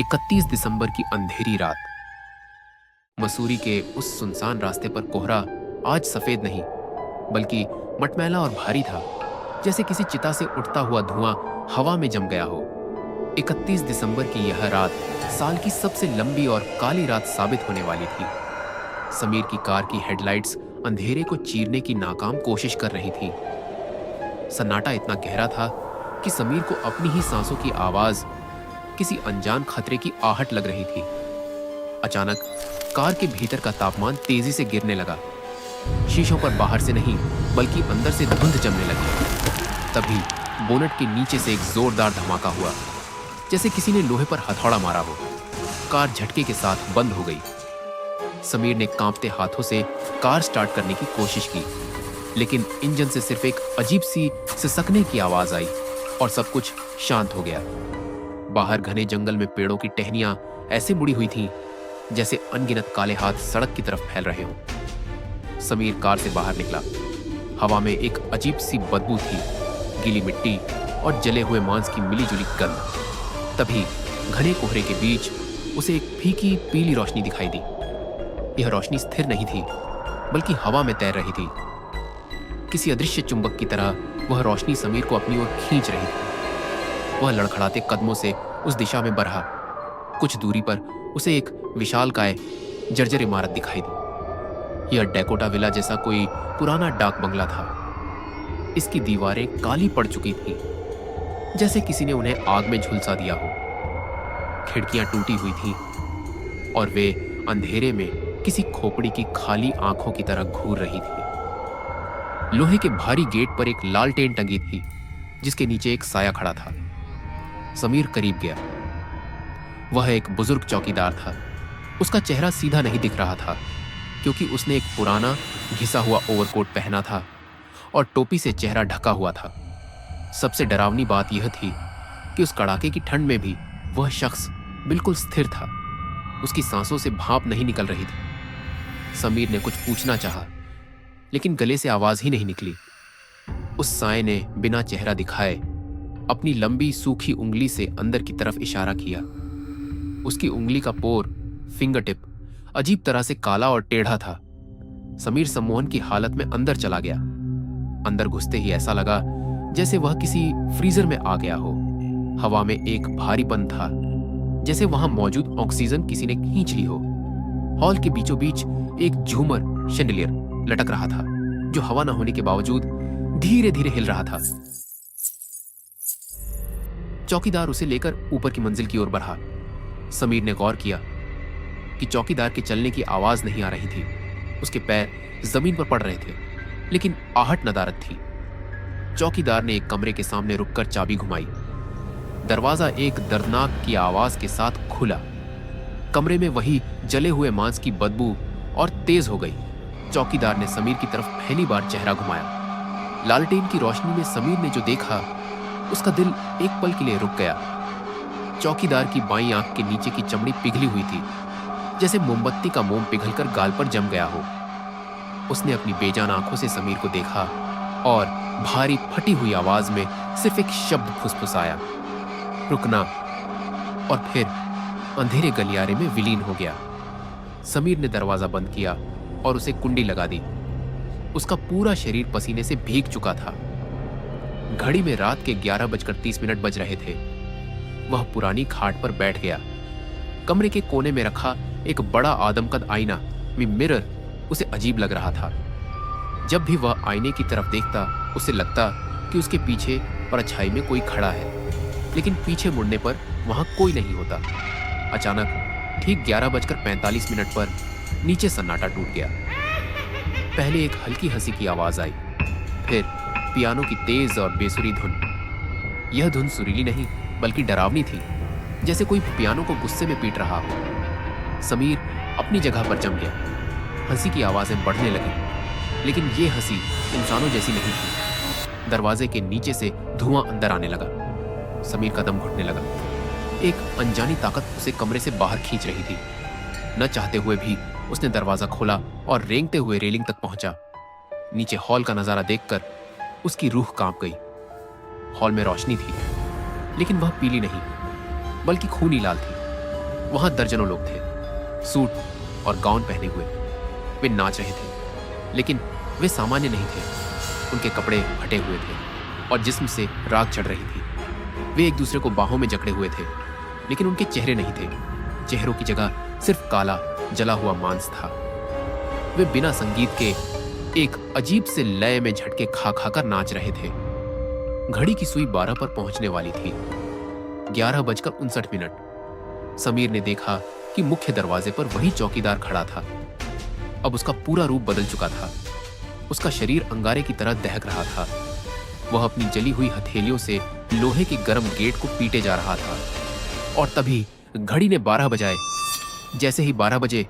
31 दिसंबर की अंधेरी रात। मसूरी के उस सुनसान रास्ते पर कोहरा आज सफेद नहीं, बल्कि मटमैला और भारी था, जैसे किसी चिता से उठता हुआ धुआं हवा में जम गया हो। 31 दिसंबर की यह रात साल की सबसे लंबी और काली रात साबित होने वाली थी। समीर की कार की हेडलाइट्स अंधेरे को चीरने की नाकाम कोशिश कर रही थी। सन्नाटा इतना गहरा था कि समीर को अपनी ही सांसों की आवाज किसी अनजान खतरे की आहट लग रही थी। अचानक कार के भीतर का तापमान तेजी से गिरने लगा। शीशों पर बाहर से नहीं, बल्कि अंदर से धुंध जमने लगी। तभी बोनट के नीचे से एक जोरदार धमाका हुआ, जैसे किसी ने लोहे पर हथौड़ा मारा हो। कार झटके के साथ बंद हो गई। समीर ने कांपते हाथों से कार स्टार्ट करने की कोशिश की, लेकिन इंजन से सिर्फ एक अजीब सी सिसकने की आवाज आई और सब कुछ शांत हो गया। बाहर घने जंगल में पेड़ों की टहनियां ऐसे मुड़ी हुई थीं, जैसे अनगिनत काले हाथ सड़क की तरफ फैल रहे हों। समीर कार से बाहर निकला। हवा में एक अजीब सी बदबू थी, गीली मिट्टी और जले हुए मांस की मिलीजुली गंध। तभी घने कोहरे के बीच उसे एक फीकी पीली रोशनी दिखाई दी। यह रोशनी स्थिर नहीं थी, बल्कि हवा में तैर रही थी। किसी अदृश्य चुंबक की तरह वह रोशनी समीर को अपनी ओर खींच रही थी। वह लड़खड़ाते कदमों से उस दिशा में बढ़ा। कुछ दूरी पर उसे एक विशालकाय जर्जर इमारत दिखाई दी। यह डेकोटा विला जैसा कोई पुराना डाक बंगला था। इसकी दीवारें काली पड़ चुकी थीं, जैसे किसी ने उन्हें आग में झुलसा दिया हो। खिड़कियां टूटी हुई थीं और वे अंधेरे में किसी खोपड़ी की खाली आंखों की तरह घूर रही थी। लोहे के भारी गेट पर एक लालटेन टंगी थी, जिसके नीचे एक साया खड़ा था। समीर करीब गया। वह एक बुजुर्ग चौकीदार था। उसका चेहरा सीधा नहीं दिख रहा था, क्योंकि उसने एक पुराना घिसा हुआ ओवरकोट पहना था और टोपी से चेहरा ढका हुआ था। सबसे डरावनी बात यह थी कि उस कड़ाके की ठंड में भी वह शख्स बिल्कुल स्थिर था। उसकी सांसों से भाप नहीं निकल रही थी। समीर ने कुछ पूछना चाहा, लेकिन गले से आवाज ही नहीं निकली। उस साए ने बिना चेहरा दिखाए अपनी लंबी सूखी उंगली से अंदर की तरफ इशारा किया। उसकी उंगली का पोर, फिंगर टिप, अजीब तरह से काला और टेढ़ा था। समीर सम्मोहन की हालत में अंदर चला गया। अंदर घुसते ही ऐसा लगा जैसे वह किसी फ्रीजर में आ गया हो। हवा में एक भारीपन था, जैसे वहां मौजूद ऑक्सीजन किसी ने खींच ली हो। हॉल के बीचों बीच एक झूमर शैंडिलियर लटक रहा था, जो हवा न होने के बावजूद धीरे धीरे हिल रहा था। चौकीदार उसे लेकर ऊपर की मंजिल की ओर बढ़ा। समीर ने गौर किया कि चौकीदार के चलने की आवाज नहीं आ रही थी। उसके पैर जमीन पर पड़ रहे थे, लेकिन आहट नदारद थी। चौकीदार ने एक कमरे के सामने रुककर चाबी घुमाई। दरवाजा एक दर्दनाक की आवाज के साथ खुला। कमरे में वही जले हुए मांस की बदबू और तेज हो गई। चौकीदार ने समीर की तरफ पहली बार चेहरा घुमाया। लालटेन की रोशनी में समीर ने जो देखा, उसका दिल एक पल के लिए रुक गया। चौकीदार की बाईं आंख के नीचे की चमड़ी पिघली हुई थी, जैसे मोमबत्ती का मोम पिघलकर गाल पर जम गया हो। उसने अपनी बेजान आंखों से समीर को देखा और भारी फटी हुई आवाज में सिर्फ एक शब्द फुसफुसाया, रुकना, और फिर अंधेरे गलियारे में विलीन हो गया। समीर ने दरवाजा बंद किया और उसे कुंडी लगा दी। उसका पूरा शरीर पसीने से भीग चुका था। घड़ी में रात के 11:30 बज रहे थे। वह पुरानी खाट पर बैठ गया। कमरे के कोने में रखा एक बड़ा आदमकद आईना मिरर उसे अजीब लग रहा था। जब भी वह आईने की तरफ देखता, उसे लगता कि उसके पीछे परछाई में कोई खड़ा है, लेकिन पीछे मुड़ने पर वहां कोई नहीं होता। अचानक ठीक 11:45 पर नीचे सन्नाटा टूट गया। पहले एक हल्की हंसी की आवाज आई, फिर पियानो की तेज और बेसुरी धुन। यह धुन सुरीली नहीं, बल्कि डरावनी थी, जैसे कोई पियानो को गुस्से में पीट रहा हो। समीर अपनी जगह पर जम गया। हंसी की आवाजें बढ़ने लगी, लेकिन ये हंसी इंसानों जैसी नहीं थी। दरवाजे के नीचे से धुआं अंदर आने लगा। समीर का दम घुटने लगा। एक अनजानी ताकत उसे कमरे से बाहर खींच रही थी। न चाहते हुए भी उसने दरवाजा खोला और रेंगते हुए रेलिंग तक पहुंचा। नीचे हॉल का नजारा देखकर उसकी रूह कांप गई। हॉल में रोशनी थी, लेकिन वह पीली नहीं, बल्कि खूनी लाल थी। वहां दर्जनों लोग थे, सूट और गाउन पहने हुए। वे नाच रहे थे, लेकिन वे सामान्य नहीं थे। उनके कपड़े फटे हुए थे और जिस्म से राख चढ़ रही थी। वे एक दूसरे को बाहों में जकड़े हुए थे, लेकिन उनके चेहरे नहीं थे। चेहरों की जगह सिर्फ काला जला हुआ मांस था। वे बिना संगीत के एक अजीब से लय में झटके खा खाकर नाच रहे थे। घड़ी की सुई 12 पर पहुंचने वाली थी। 11:59। समीर ने देखा कि मुख्य दरवाजे पर वही चौकीदार खड़ा था। अब उसका पूरा रूप बदल चुका था। उसका शरीर अंगारे की तरह दहक रहा था। वह अपनी जली हुई हथेलियों से लोहे के गर्म गेट को पीटे जा रहा था। और तभी घड़ी ने 12 बजाए। जैसे ही 12 बजे,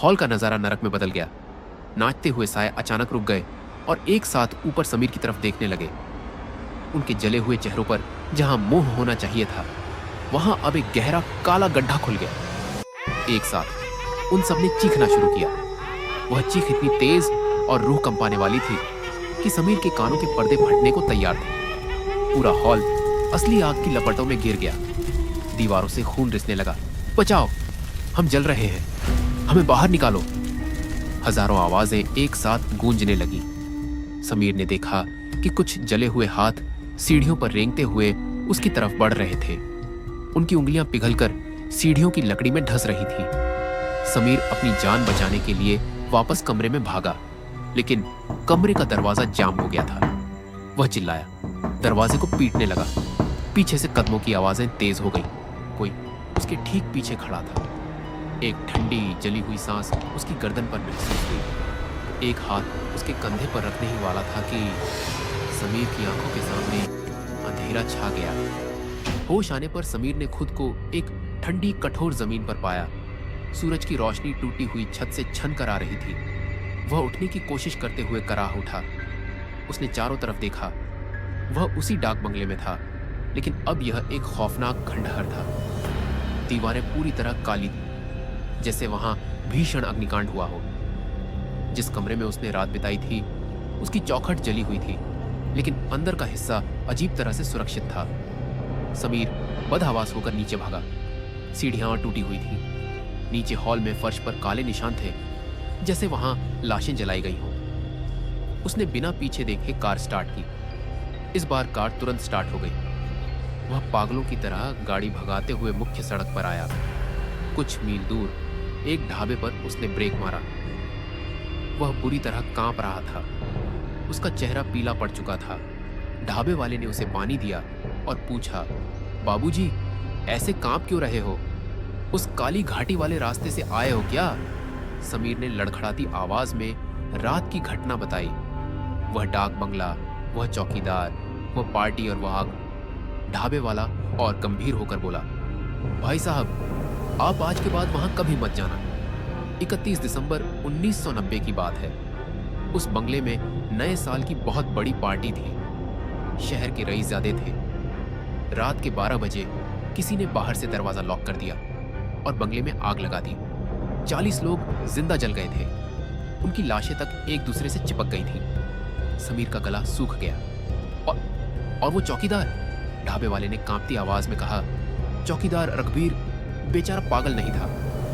हॉल का नजारा नरक में बदल गया। नाचते हुए साए अचानक रुक गए और एक साथ ऊपर समीर की तरफ देखने लगे। उनके जले हुए चेहरों पर जहां मोह होना चाहिए था, वहां अब एक गहरा काला गड्ढा खुल गया। एक साथ उन सबने चीखना शुरू किया। वह चीख इतनी तेज और रूह कंपाने वाली थी कि समीर के कानों के पर्दे फटने को तैयार थे। पूरा हॉल असली आग की लपटों में गिर गया। दीवारों से खून रिसने लगा। बचाओ, हम जल रहे हैं, हमें बाहर निकालो। हजारों आवाजें एक साथ गूंजने लगी। समीर ने देखा कि कुछ जले हुए हाथ सीढ़ियों पर रेंगते हुए उसकी तरफ बढ़ रहे थे। उनकी उंगलियां पिघलकर सीढ़ियों की लकड़ी में ढस रही थी। समीर अपनी जान बचाने के लिए वापस कमरे में भागा, लेकिन कमरे का दरवाजा जाम हो गया था। वह चिल्लाया, दरवाजे को पीटने लगा। पीछे से कदमों की आवाजें तेज हो गई। कोई उसके ठीक पीछे खड़ा था। एक ठंडी जली हुई सांस उसकी गर्दन पर महसूस हुई। एक हाथ उसके कंधे पर रखने ही वाला था कि समीर की आंखों के सामने अंधेरा छा गया। होश आने पर समीर ने खुद को एक ठंडी कठोर जमीन पर पाया। सूरज की रोशनी टूटी हुई छत से छन कर आ रही थी। वह उठने की कोशिश करते हुए कराह उठा। उसने चारों तरफ देखा। वह उसी डाक बंगले में था, लेकिन अब यह एक खौफनाक खंडहर था। दीवारें पूरी तरह काली थी, जैसे वहां भीषण अग्निकांड हुआ हो। जिस कमरे में उसने रात बिताई थी, उसकी चौखट जली हुई थी, लेकिन अंदर का हिस्सा अजीब तरह से सुरक्षित था। समीर बदहवास होकर नीचे भागा। सीढ़ियां टूटी हुई थी। नीचे हॉल में फर्श पर काले निशान थे, जैसे वहां लाशें जलाई गई हों। उसने बिना पीछे देखे कार स्टार्ट की। इस बार कार तुरंत स्टार्ट हो गई। वह पागलों की तरह गाड़ी भगाते हुए मुख्य सड़क पर आया। कुछ मील दूर एक ढाबे पर उसने ब्रेक मारा। वह बुरी तरह कांप रहा था। उसका चेहरा पीला पड़ चुका था। ढाबे वाले ने उसे पानी दिया और पूछा, बाबूजी, ऐसे कांप क्यों रहे हो? उस काली घाटी वाले रास्ते से आए हो क्या? समीर ने लड़खड़ाती आवाज में रात की घटना बताई। वह डाक बंगला, वह चौकीदार, वह पार्टी और वह आग। ढाबे वाला और गंभीर होकर बोला, भाई साहब, आप आज के बाद वहां कभी मत जाना। 31 दिसंबर 1990 की बात है। उस बंगले में नए साल की बहुत बड़ी पार्टी थी। शहर के रईसजादे थे। रात के 12 बजे किसी ने बाहर से दरवाजा लॉक कर दिया और बंगले में आग लगा दी। 40 लोग जिंदा जल गए थे। उनकी लाशें तक एक दूसरे से चिपक गई थी। समीर का गला सूख गया। और वो चौकीदार, ढाबे वाले ने कांपती आवाज में कहा। चौकीदार रघबीर बेचारा पागल नहीं था,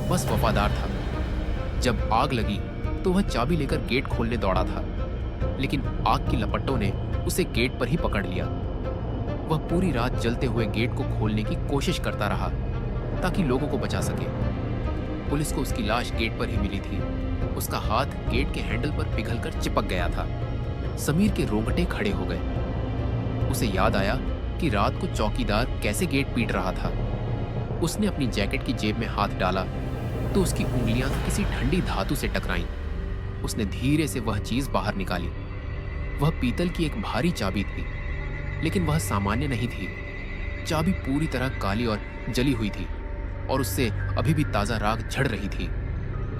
बस वफादार था। जब आग लगी तो वह चाबी लेकर गेट खोलने दौड़ा था, लेकिन आग की लपटों ने उसे गेट पर ही पकड़ लिया। वह पूरी रात जलते हुए गेट को खोलने की कोशिश करता रहा ताकि लोगों को बचा सके। पुलिस को उसकी लाश गेट पर ही मिली थी। उसका हाथ गेट के हैंडल पर पिघलकर चिपक गया था। समीर के रोंगटे खड़े हो गए। उसे याद आया कि रात को चौकीदार कैसे गेट पीट रहा था। उसने अपनी जैकेट की जेब में हाथ डाला तो उसकी उंगलियां किसी ठंडी धातु से टकराईं। उसने धीरे से वह चीज बाहर निकाली। वह पीतल की एक भारी चाबी थी, लेकिन वह सामान्य नहीं थी। चाबी पूरी तरह काली और जली हुई थी और उससे अभी भी ताजा राख झड़ रही थी।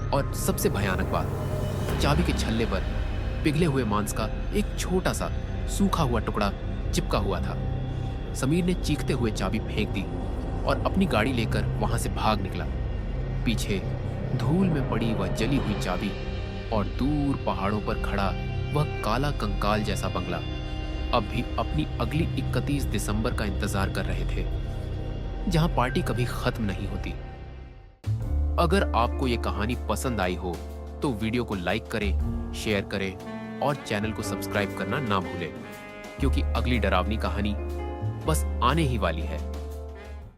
और सबसे भयानक बात, चाबी के छल्ले पर पिघले हुए मांस का एक छोटा सा सूखा हुआ टुकड़ा चिपका हुआ था। समीर ने चीखते हुए चाबी फेंक दी और अपनी गाड़ी लेकर वहां से भाग निकला। पीछे धूल में पड़ी वह जली हुई चाबी और दूर पहाड़ों पर खड़ा वह काला कंकाल जैसा बंगला अब भी अपनी अगली 31 दिसंबर का इंतजार कर रहे थे, जहां पार्टी कभी खत्म नहीं होती। अगर आपको ये कहानी पसंद आई हो तो वीडियो को लाइक करें, शेयर करें और चैनल को सब्सक्राइब करना ना भूलें, क्योंकि अगली डरावनी कहानी बस आने ही वाली है।